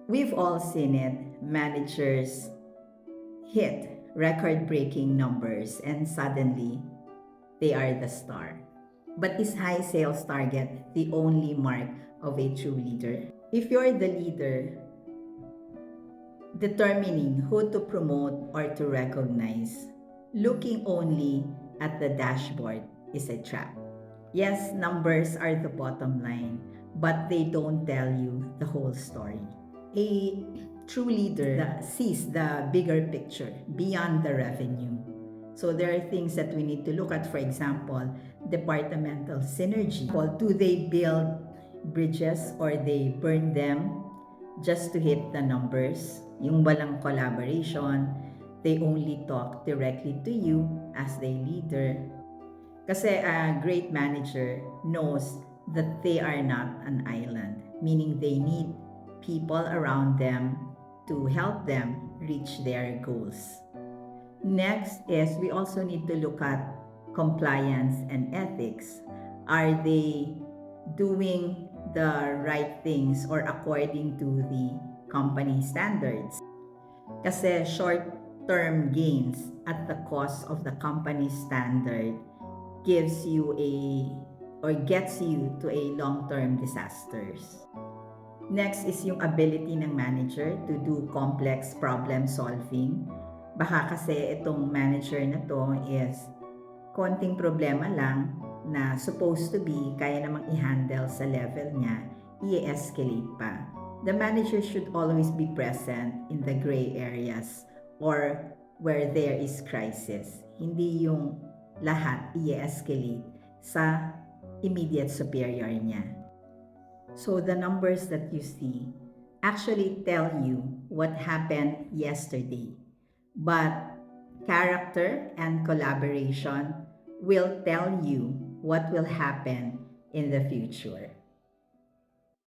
We've all seen it. Managers hit record-breaking numbers and suddenly they are the star. But is high sales target the only mark of a true leader? If you're the leader, determining who to promote or to recognize, looking only at the dashboard is a trap. Yes, numbers are the bottom line, but they don't tell you the whole story. A true leader sees the bigger picture beyond the revenue. So there are things that we need to look at. For example, departmental synergy. Do they build bridges or they burn them just to hit the numbers? Yung walang collaboration, they only talk directly to you as the leader. Kasi a great manager knows that they are not an island, meaning they need people around them to help them reach their goals. Next is we also need to look at compliance and ethics. Are they doing the right things or according to the company standards? Kasi short-term gains at the cost of the company standard gives you or gets you to a long-term disasters. Next is yung ability ng manager to do complex problem solving. Baka kasi itong manager na to is konting problema lang na supposed to be kaya namang i-handle sa level niya, i-escalate pa. The manager should always be present in the gray areas or where there is crisis. Hindi yung lahat i-escalate sa immediate superior niya. So the numbers that you see actually tell you what happened yesterday. But character and collaboration will tell you what will happen in the future.